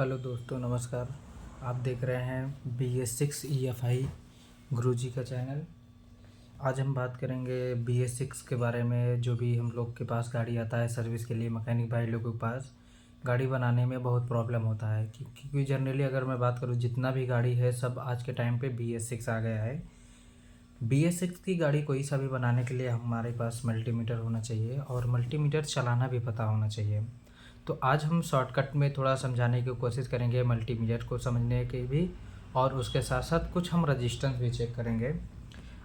Hello दोस्तों, नमस्कार। आप देख रहे हैं BS6 EFI गुरुजी का चैनल। आज हम बात करेंगे BS6 के बारे में। जो भी हम लोग के पास गाड़ी आता है सर्विस के लिए, मैकेनिक भाई लोगों के पास गाड़ी बनाने में बहुत प्रॉब्लम होता है, क्योंकि जनरली अगर मैं बात करूँ, जितना भी गाड़ी है सब आज के टाइम पे BS6 आ गया है। BS6 की गाड़ी कोई सा भी बनाने के लिए हमारे पास मल्टीमीटर होना चाहिए और मल्टीमीटर चलाना भी पता होना चाहिए। तो आज हम शॉर्टकट में थोड़ा समझाने की कोशिश करेंगे मल्टीमीटर को समझने की भी, और उसके साथ साथ कुछ हम रजिस्टेंस भी चेक करेंगे।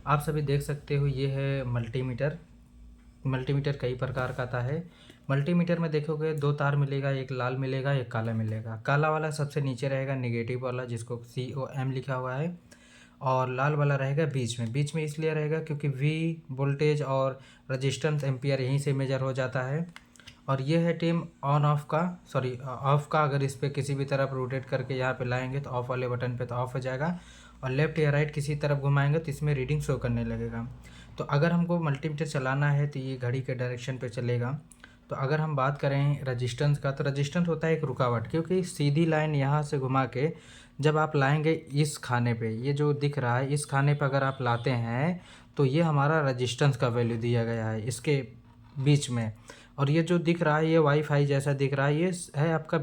आप सभी देख सकते हो, ये है मल्टीमीटर। मल्टीमीटर कई प्रकार का आता है। मल्टीमीटर में देखोगे दो तार मिलेगा, एक लाल मिलेगा, एक काला मिलेगा। काला वाला सबसे नीचे रहेगा, नेगेटिव वाला, जिसको COM लिखा हुआ है, और लाल वाला रहेगा बीच में इसलिए रहेगा क्योंकि V वोल्टेज और रजिस्टेंस एम्पियर यहीं से मेजर हो जाता है। और ये है टीम ऑन ऑफ का, सॉरी ऑफ का। अगर इस पर किसी भी तरफ रोटेट करके यहाँ पे लाएंगे तो ऑफ वाले बटन पे तो ऑफ हो जाएगा, और लेफ़्ट या राइट किसी तरफ घुमाएंगे तो इसमें रीडिंग शो करने लगेगा। तो अगर हमको मल्टीमीटर चलाना है तो ये घड़ी के डायरेक्शन पे चलेगा। तो अगर हम बात करें रजिस्टेंस का, तो रजिस्टेंस होता है एक रुकावट, क्योंकि सीधी लाइन यहाँ से घुमा के जब आप लाएंगे इस खाने पे, ये जो दिख रहा है इस खाने पे अगर आप लाते हैं तो ये हमारा रजिस्टेंस का वैल्यू दिया गया है इसके बीच में। और ये जो दिख रहा है ये वाईफाई जैसा दिख रहा है, ये है आपका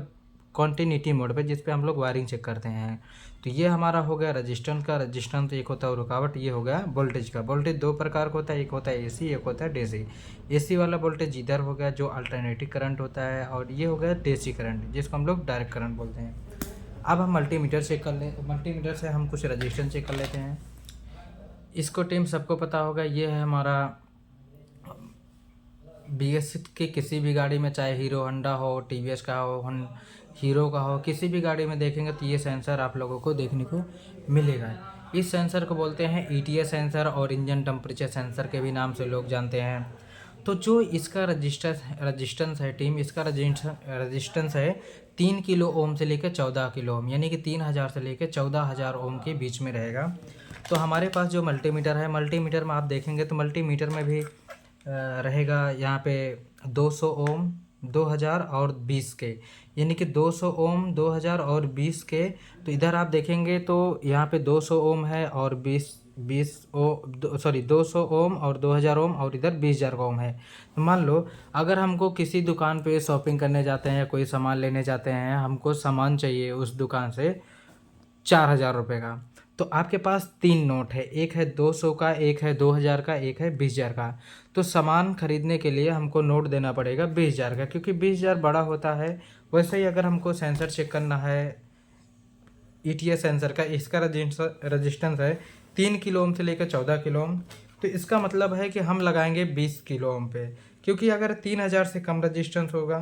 कॉन्टिन्यूटी मोड पे, जिस पे हम लोग वायरिंग चेक करते हैं। तो ये हमारा हो गया रजिस्टेंस का। रजिस्टेंस एक होता है रुकावट, ये हो गया वोल्टेज का। वोल्टेज दो प्रकार का होता है, एक होता है AC, एक होता है DC। AC वाला वोल्टेज इधर हो गया जो अल्टरनेटिव करंट होता है, और ये हो गया DC करंट, जिसको हम लोग डायरेक्ट करंट बोलते हैं। अब हम मल्टीमीटर चेक कर ले, मल्टीमीटर से हम कुछ रजिस्टेंस चेक कर लेते हैं। इसको टीम सबको पता होगा, ये है हमारा BS6 की किसी भी गाड़ी में, चाहे हीरो होंडा हो, TVS का हो, हीरो का हो, किसी भी गाड़ी में देखेंगे तो ये सेंसर आप लोगों को देखने को मिलेगा। इस सेंसर को बोलते हैं ETA सेंसर, और इंजन टेम्परेचर सेंसर के भी नाम से लोग जानते हैं। तो जो इसका रजिस्टेंस है टीम, इसका रजिस्टेंस है 3 किलो ओम से लेकर 14 किलो ओम, यानी कि 3000 से लेकर 14000 ओम के बीच में रहेगा। तो हमारे पास जो मल्टीमीटर है, मल्टीमीटर में आप देखेंगे तो मल्टीमीटर में भी रहेगा यहाँ पे 200 ओम, 2000 और 20 के, यानी कि 200 ओम, 2000 और 20 के। तो इधर आप देखेंगे तो यहाँ पे 200 ओम है और 200 ओम और 2000 ओम, और इधर 20000 ओम है। तो मान लो अगर हमको किसी दुकान पे शॉपिंग करने जाते हैं या कोई सामान लेने जाते हैं, हमको सामान चाहिए उस दुकान से 4000 रुपये का, तो आपके पास 3 नोट है, एक है 200 का, एक है 2000 का, एक है 20000 का। तो सामान खरीदने के लिए हमको नोट देना पड़ेगा 20000 का, क्योंकि 20000 बड़ा होता है। वैसे ही अगर हमको सेंसर चेक करना है ETA सेंसर का, इसका रजिस्टेंस है 3 किलो ओम से लेकर 14 किलो ओम। तो इसका मतलब है कि हम लगाएंगे 20 किलो ओम पे, क्योंकि अगर 3000 से कम रजिस्टेंस होगा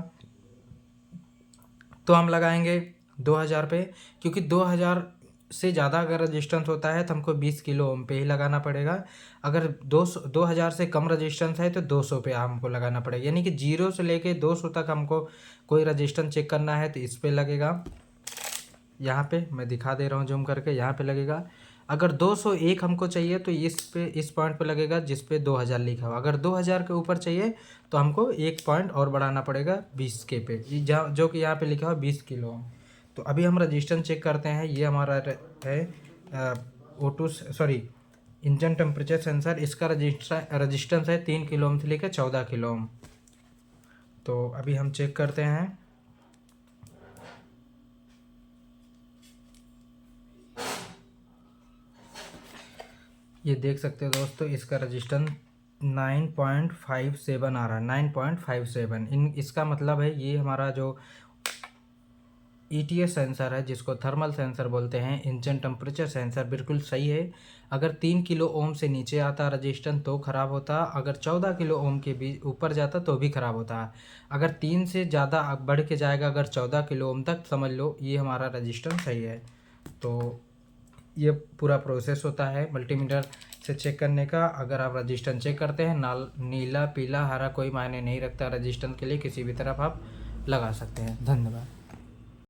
तो हम लगाएंगे 2000 पे, क्योंकि 2000 से ज़्यादा अगर रजिस्टेंस होता है तो हमको 20 किलो ओम पे ही लगाना पड़ेगा। अगर 2000 से कम रजिस्टेंस है तो 200 पे हमको लगाना पड़ेगा, यानी कि 0 से लेके 200 तक हमको कोई रजिस्टेंस चेक करना है तो इस पे लगेगा। यहाँ पे मैं दिखा दे रहा हूँ जूम करके, यहाँ पे लगेगा। अगर 201 हमको चाहिए तो इस पॉइंट पे लगेगा जिस पे 2000 लिखा हुआ। अगर 2000 के ऊपर चाहिए तो हमको एक पॉइंट और बढ़ाना पड़ेगा 20 के पे, जो कि यहाँ पे लिखा हुआ 20 किलो। तो अभी हम रजिस्टेंस चेक करते हैं। ये हमारा है इंजन टेम्परेचर सेंसर। इसका रजिस्टेंस है 3 किलो ओम से लेकर 14 किलो ओम। तो अभी हम चेक करते हैं। ये देख सकते हो दोस्तों, इसका रजिस्टेंस 9.57 आ रहा है, 9.57। इसका मतलब है ये हमारा जो ETA सेंसर है, जिसको थर्मल सेंसर बोलते हैं, इंजन टेम्परेचर सेंसर, बिल्कुल सही है। अगर 3 किलो ओम से नीचे आता रजिस्टेंस तो ख़राब होता, अगर 14 किलो ओम के बीच ऊपर जाता तो भी ख़राब होता। अगर 3 से ज़्यादा बढ़ के जाएगा, अगर 14 किलो ओम तक, समझ लो ये हमारा रजिस्टेंस सही है। तो ये पूरा प्रोसेस होता है मल्टीमीटर से चेक करने का। अगर आप रजिस्टेंस चेक करते हैं, नीला, पीला, हरा कोई मायने नहीं रखता, रजिस्टेंस के लिए किसी भी तरफ आप लगा सकते हैं। धन्यवाद।